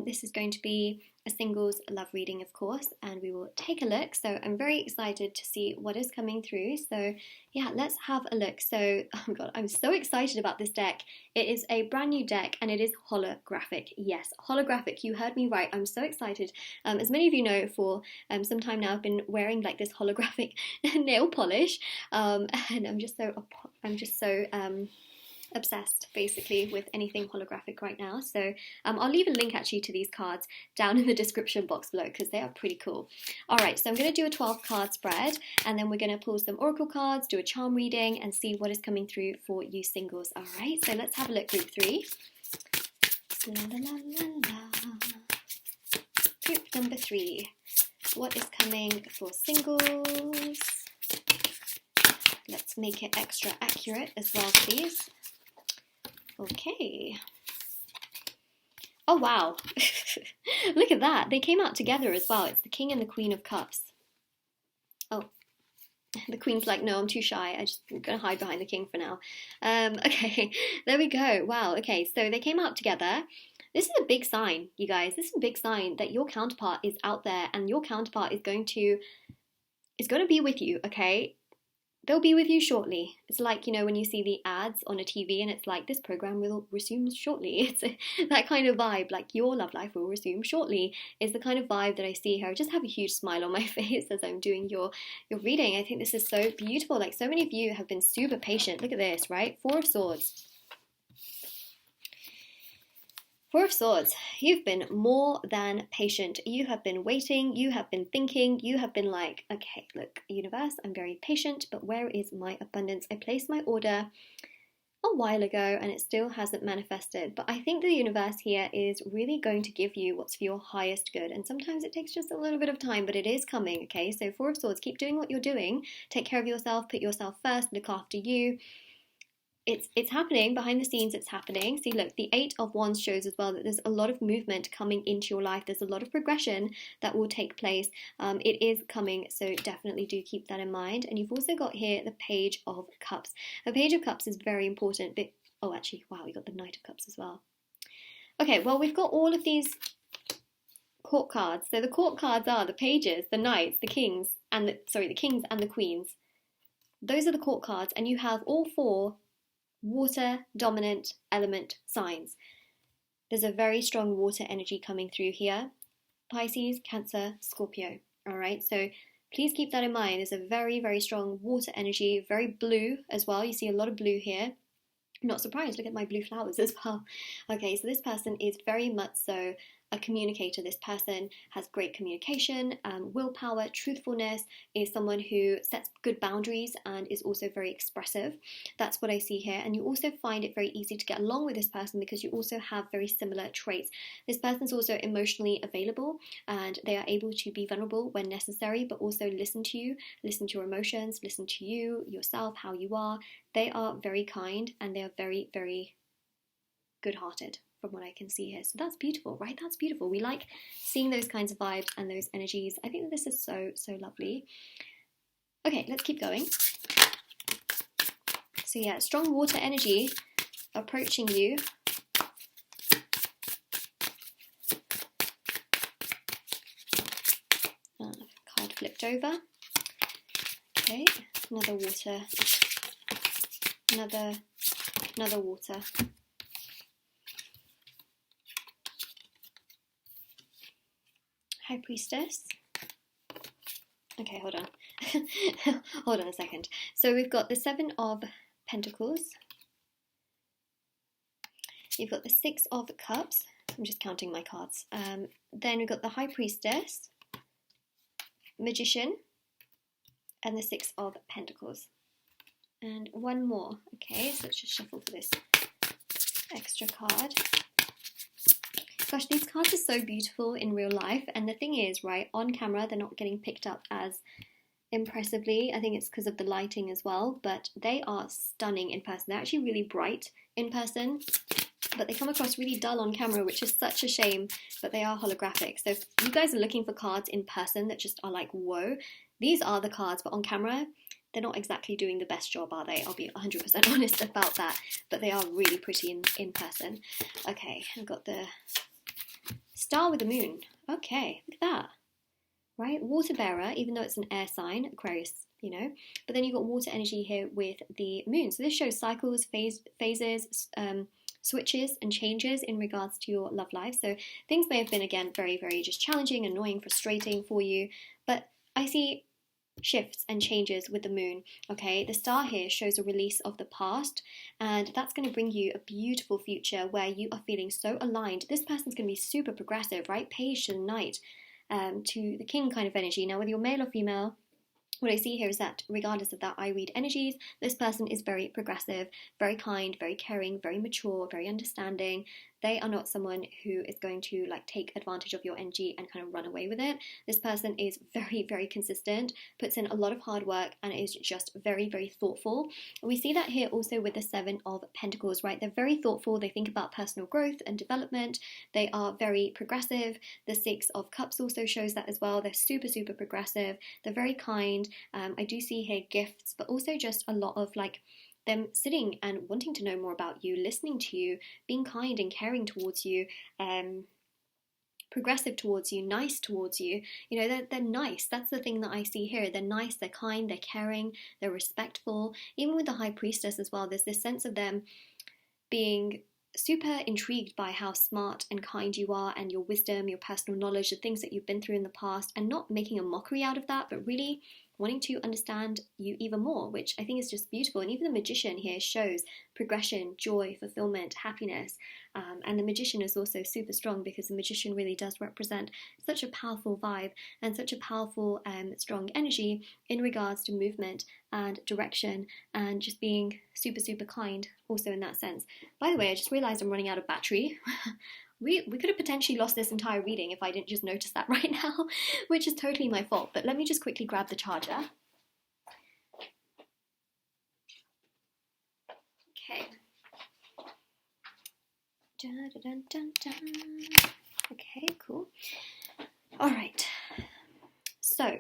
[SPEAKER 1] This is going to be a singles love reading, of course, and we will take a look. So I'm very excited to see what is coming through. So yeah, let's have a look. So, oh my god, I'm so excited about this deck. It is a brand new deck and it is holographic. Yes, holographic, you heard me right. I'm so excited. As many of you know, for some time now, I've been wearing like this holographic nail polish, and I'm just so obsessed basically with anything holographic right now. So I'll leave a link actually to these cards down in the description box below because they are pretty cool. Alright, so I'm going to do a 12 card spread, and then we're going to pull some oracle cards, do a charm reading, and see what is coming through for you singles. Alright, so let's have a look, group 3. La, la, la, la, la. Group number 3. What is coming for singles? Let's make it extra accurate as well, please. Okay. Oh, wow. Look at that. They came out together as well. It's the King and the Queen of Cups. Oh, the Queen's like, no, I'm too shy. I'm just going to hide behind the King for now. Okay, there we go. Wow, okay, so they came out together. This is a big sign, you guys. This is a big sign that your counterpart is out there and your counterpart is going to be with you, okay? They'll be with you shortly. It's like, you know, when you see the ads on a TV and it's like, this program will resume shortly. It's that kind of vibe, like your love life will resume shortly is the kind of vibe that I see here. I just have a huge smile on my face as I'm doing your reading. I think this is so beautiful. Like so many of you have been super patient. Look at this, right? 4 of Swords. Four of Swords, you've been more than patient. You have been waiting, you have been thinking, you have been like, okay, look, universe, I'm very patient, but where is my abundance? I placed my order a while ago and it still hasn't manifested. But I think the universe here is really going to give you what's for your highest good. And sometimes it takes just a little bit of time, but it is coming, okay? So Four of Swords, keep doing what you're doing. Take care of yourself, put yourself first, look after you. It's happening behind the scenes. It's happening. See, look, the Eight of Wands shows as well that there's a lot of movement coming into your life. There's a lot of progression that will take place. It is coming, so definitely do keep that in mind. And you've also got here the Page of Cups. The Page of Cups is very important. But oh, actually, wow, we got the Knight of Cups as well. Okay, well, we've got all of these court cards. So the court cards are the pages, the knights, the kings, and the kings and the queens. Those are the court cards, and you have all four water dominant element signs. There's a very strong water energy coming through here. Pisces, Cancer, Scorpio. All right, so please keep that in mind. There's a very, very strong water energy, very blue as well. You see a lot of blue here. I'm not surprised, look at my blue flowers as well. Okay, so this person is very much so a communicator. This person has great communication, willpower, truthfulness, is someone who sets good boundaries and is also very expressive. That's what I see here. And you also find it very easy to get along with this person because you also have very similar traits. This person's also emotionally available and they are able to be vulnerable when necessary, but also listen to you, listen to your emotions, listen to you, yourself, how you are. They are very kind and they are very, very good-hearted from what I can see here. So that's beautiful, right? That's beautiful. We like seeing those kinds of vibes and those energies. I think that this is so, so lovely. Okay, let's keep going. So yeah, strong water energy approaching you. Card flipped over. Okay, another water. Another water. High Priestess. Okay, hold on. Hold on a second. So we've got the Seven of Pentacles. You've got the Six of Cups. I'm just counting my cards. Then we've got the High Priestess, Magician, and the Six of Pentacles. And one more. Okay, so let's just shuffle for this extra card. Gosh, these cards are so beautiful in real life, and the thing is, right, on camera they're not getting picked up as impressively. I think it's because of the lighting as well, but they are stunning in person. They're actually really bright in person, but they come across really dull on camera, which is such a shame, but they are holographic. So if you guys are looking for cards in person that just are like, whoa, these are the cards, but on camera, they're not exactly doing the best job, are they? I'll be 100% honest about that, but they are really pretty in person. Okay, I've got the Star with the Moon. Okay, look at that. Right, water bearer, even though it's an air sign, Aquarius, you know, but then you've got water energy here with the moon. So this shows cycles, phases, switches and changes in regards to your love life. So things may have been, again, very, very just challenging, annoying, frustrating for you, but I see shifts and changes with the moon. Okay, the star here shows a release of the past, and that's going to bring you a beautiful future where you are feeling so aligned. This person's going to be super progressive, right? Page to the Knight, to the King kind of energy. Now, whether you're male or female, what I see here is that regardless of that, I read energies, this person is very progressive, very kind, very caring, very mature, very understanding. They are not someone who is going to like take advantage of your energy and kind of run away with it. This person is very, very consistent, puts in a lot of hard work, and is just very, very thoughtful. And we see that here also with the Seven of Pentacles, right? They're very thoughtful. They think about personal growth and development. They are very progressive. The Six of Cups also shows that as well. They're super, super progressive. They're very kind. I do see here gifts, but also just a lot of like them sitting and wanting to know more about you, listening to you, being kind and caring towards you, progressive towards you, nice towards you. You know, they're nice. That's the thing that I see here. They're nice, they're kind, they're caring, they're respectful. Even with the High Priestess as well, there's this sense of them being super intrigued by how smart and kind you are and your wisdom, your personal knowledge, the things that you've been through in the past, and not making a mockery out of that, but really wanting to understand you even more, which I think is just beautiful. And even the Magician here shows progression, joy, fulfillment, happiness. And the Magician is also super strong because the Magician really does represent such a powerful vibe and such a powerful, strong energy in regards to movement and direction and just being super, super kind also in that sense. By the way, I just realized I'm running out of battery. We could have potentially lost this entire reading if I didn't just notice that right now, which is totally my fault. But let me just quickly grab the charger. Okay. Dun, dun, dun, dun. Okay, cool. All right. So,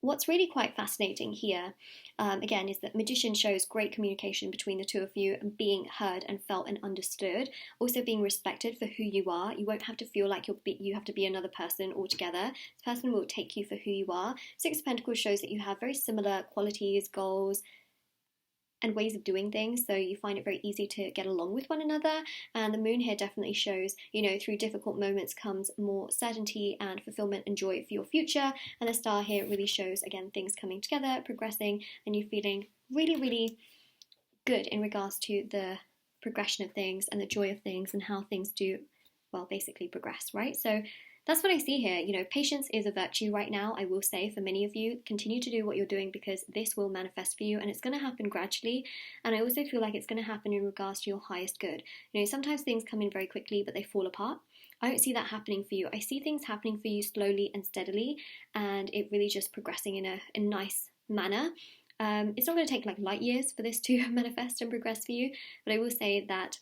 [SPEAKER 1] what's really quite fascinating here, again, is that Magician shows great communication between the two of you and being heard and felt and understood. Also being respected for who you are. You won't have to feel like you have to be another person altogether. This person will take you for who you are. Six of Pentacles shows that you have very similar qualities, goals, and ways of doing things, so you find it very easy to get along with one another. And the Moon here definitely shows, you know, through difficult moments comes more certainty and fulfillment and joy for your future. And the Star here really shows, again, things coming together, progressing, and you feeling really, really good in regards to the progression of things and the joy of things and how things do, well, basically progress, right? So that's what I see here. You know, patience is a virtue right now, I will say, for many of you. Continue to do what you're doing because this will manifest for you and it's going to happen gradually. And I also feel like it's going to happen in regards to your highest good. You know, sometimes things come in very quickly, but they fall apart. I don't see that happening for you. I see things happening for you slowly and steadily, and it really just progressing in a nice manner. It's not going to take like light years for this to manifest and progress for you, but I will say that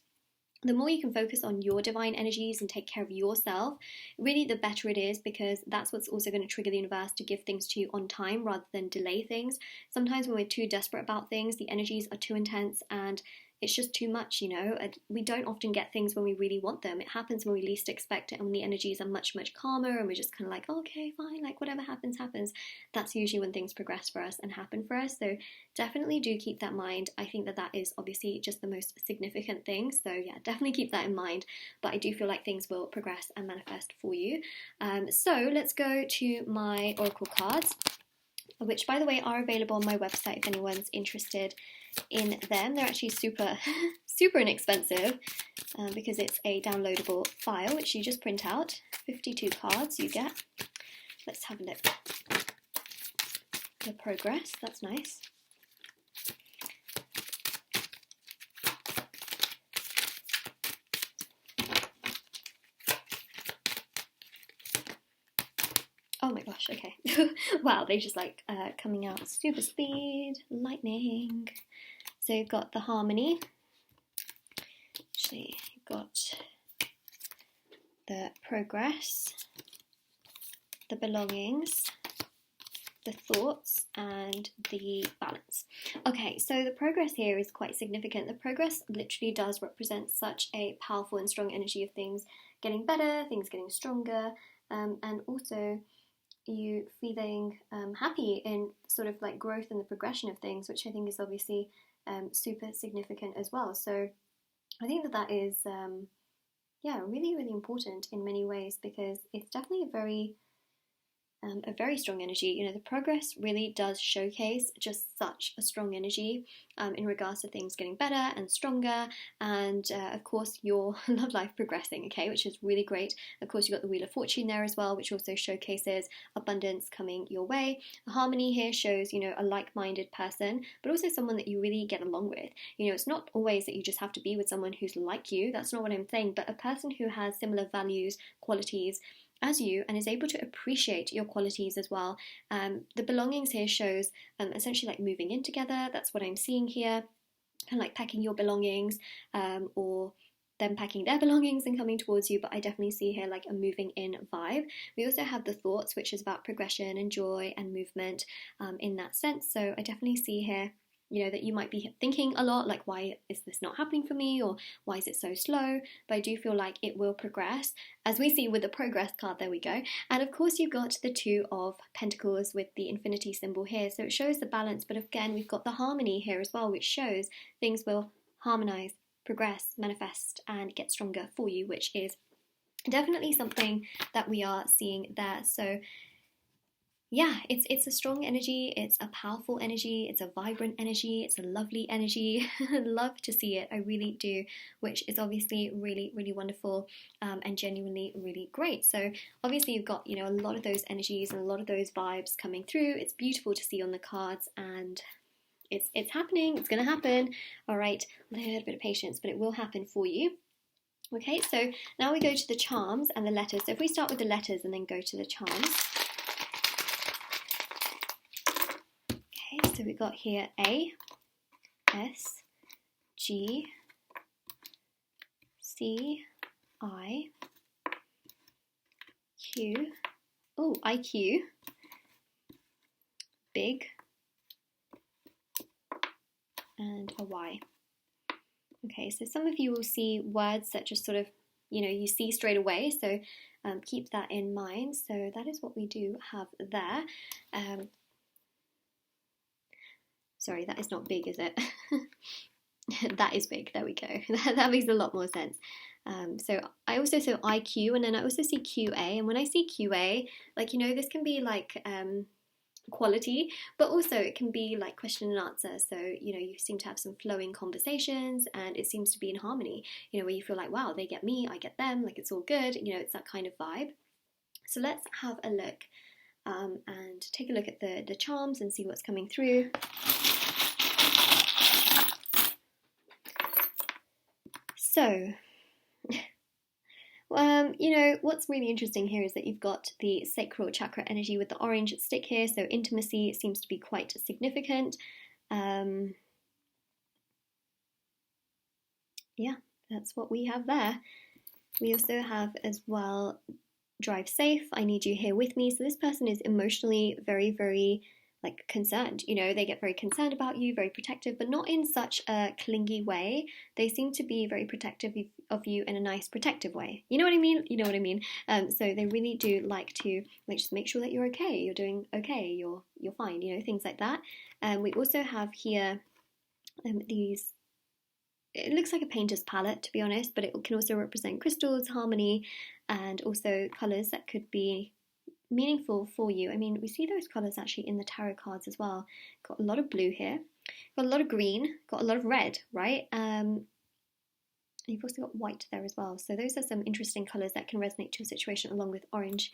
[SPEAKER 1] the more you can focus on your divine energies and take care of yourself, really the better it is, because that's what's also going to trigger the universe to give things to you on time rather than delay things. Sometimes when we're too desperate about things, the energies are too intense and it's just too much, you know. We don't often get things when we really want them. It happens when we least expect it and when the energies are much, much calmer and we're just kind of like, oh, okay, fine, like whatever happens, happens. That's usually when things progress for us and happen for us. So definitely do keep that in mind. I think that that is obviously just the most significant thing. So yeah, definitely keep that in mind. But I do feel like things will progress and manifest for you. So let's go to my oracle cards, which by the way are available on my website if anyone's interested in them. They're actually super inexpensive because it's a downloadable file which you just print out. 52 cards you get. Let's have a look. The progress, that's nice. Oh my gosh, okay. Wow, they just like coming out super speed, lightning. So you've got the harmony. Actually, you've got the progress, the belongings, the thoughts, and the balance. Okay, so the progress here is quite significant. The progress literally does represent such a powerful and strong energy of things getting better, things getting stronger, and also you feeling happy in sort of like growth and the progression of things, which I think is obviously super significant as well. So I think that that is really, really important in many ways, because it's definitely a very strong energy. You know, the progress really does showcase just such a strong energy in regards to things getting better and stronger, and of course your love life progressing, okay, which is really great. Of course, you've got the Wheel of Fortune there as well, which also showcases abundance coming your way. The harmony here shows, you know, a like-minded person, but also someone that you really get along with. You know, it's not always that you just have to be with someone who's like you, that's not what I'm saying, but a person who has similar values, qualities as you, and is able to appreciate your qualities as well. The belongings here shows essentially like moving in together. That's what I'm seeing here, kind of like packing your belongings, or them packing their belongings and coming towards you. But I definitely see here like a moving in vibe. We also have the thoughts, which is about progression and joy and movement in that sense. So I definitely see here, you know, that you might be thinking a lot, like, why is this not happening for me, or why is it so slow? But I do feel like it will progress, as we see with the progress card. There we go. And of course you've got the Two of Pentacles with the infinity symbol here, so it shows the balance. But again, we've got the harmony here as well, which shows things will harmonize, progress, manifest, and get stronger for you, which is definitely something that we are seeing there. So yeah, it's a strong energy, it's a powerful energy, it's a vibrant energy, it's a lovely energy. I love to see it, I really do, which is obviously really, really wonderful, and genuinely really great. So obviously you've got, a lot of those energies and a lot of those vibes coming through. It's beautiful to see on the cards, and it's happening, it's going to happen. All right, a little bit of patience, but it will happen for you. Okay, so now we go to the charms and the letters. So if we start with the letters and then go to the charms. Okay, so we've got here A, S, G, C, I, Q, oh, IQ, big, and a Y. Okay, so some of you will see words that just sort of, you see straight away, so keep that in mind. So that is what we do have there. Sorry, that is not big, is it? That is big, there we go. That makes a lot more sense. So I also saw IQ, and then I also see QA, and when I see QA, this can be quality, but also it can be like question and answer. So you seem to have some flowing conversations, and it seems to be in harmony, where you feel like, wow, they get me, I get them, like it's all good, it's that kind of vibe. So let's have a look, and take a look at the charms and see what's coming through. So what's really interesting here is that you've got the sacral chakra energy with the orange stick here, so intimacy seems to be quite significant. Yeah, that's what we have there. We also have as well, drive safe, I need you here with me. So this person is emotionally very, very concerned. They get very concerned about you, very protective, but not in such a clingy way. They seem to be very protective of you in a nice protective way. You know what I mean? So they really do like to just make sure that you're okay, you're doing okay, you're fine, things like that. We also have here these, it looks like a painter's palette, to be honest, but it can also represent crystals, harmony, and also colours that could be meaningful for you. I mean, we see those colours actually in the tarot cards as well. Got a lot of blue here, got a lot of green, got a lot of red, right? You've also got white there as well. So those are some interesting colours that can resonate to a situation, along with orange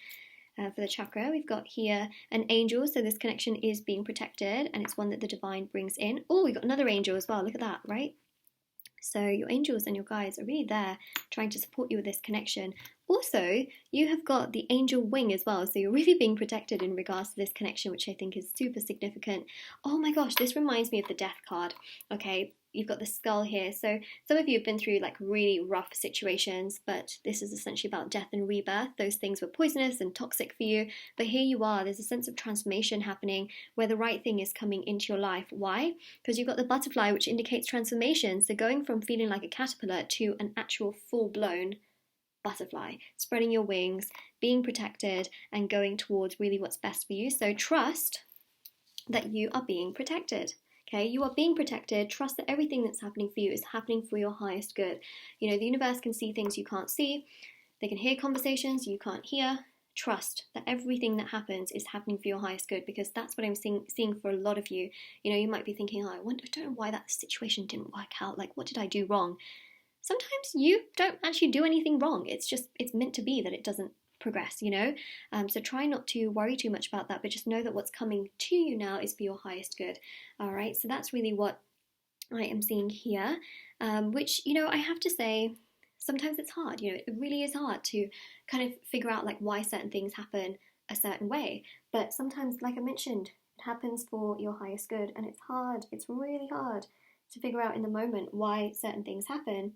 [SPEAKER 1] for the chakra. We've got here an angel, so this connection is being protected, and it's one that the divine brings in. Oh, we've got another angel as well, look at that, right? So your angels and your guides are really there trying to support you with this connection. Also, you have got the angel wing as well, so you're really being protected in regards to this connection, which I think is super significant. Oh my gosh, this reminds me of the death card. Okay, you've got the skull here. So some of you have been through really rough situations, but this is essentially about death and rebirth. Those things were poisonous and toxic for you, but here you are. There's a sense of transformation happening where the right thing is coming into your life. Why? Because you've got the butterfly, which indicates transformation. So going from feeling like a caterpillar to an actual full-blown butterfly, spreading your wings, being protected, and going towards really what's best for you. So trust that you are being protected. Okay, you are being protected. Trust that everything that's happening for you is happening for your highest good. The universe can see things you can't see. They can hear conversations you can't hear. Trust that everything that happens is happening for your highest good, because that's what I'm seeing for a lot of you. You might be thinking, oh, I don't know why that situation didn't work out. What did I do wrong? Sometimes you don't actually do anything wrong. It's meant to be that it doesn't progress, so try not to worry too much about that, but just know that what's coming to you now is for your highest good. All right, so that's really what I am seeing here, which I have to say, sometimes it's hard. It really is hard to kind of figure out why certain things happen a certain way, but sometimes, like I mentioned, it happens for your highest good, and it's really hard to figure out in the moment why certain things happen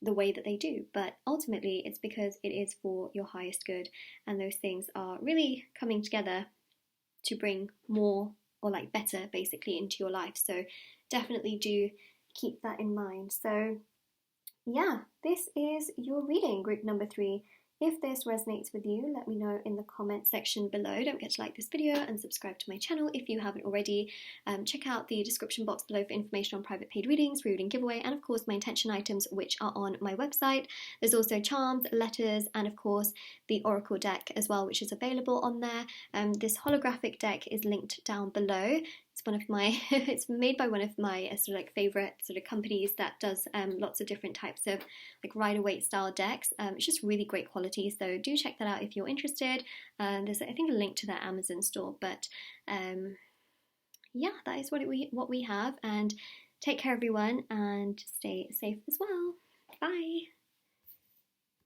[SPEAKER 1] the way that they do, but ultimately it's because it is for your highest good, and those things are really coming together to bring more, or better basically, into your life. So definitely do keep that in mind. So yeah, this is your reading, group number 3. If this resonates with you, let me know in the comment section below. Don't forget to like this video and subscribe to my channel if you haven't already. Check out the description box below for information on private paid readings, reading giveaway, and of course my intention items, which are on my website. There's also charms, letters, and of course the oracle deck as well, which is available on there. This holographic deck is linked down below. It's one of my, it's made by one of my sort of like favorite sort of companies that does lots of different types of like Rider-Waite style decks. It's just really great quality, so do check that out if you're interested. There's I think a link to their Amazon store, but yeah, that is what we have, and take care everyone and stay safe as well. Bye.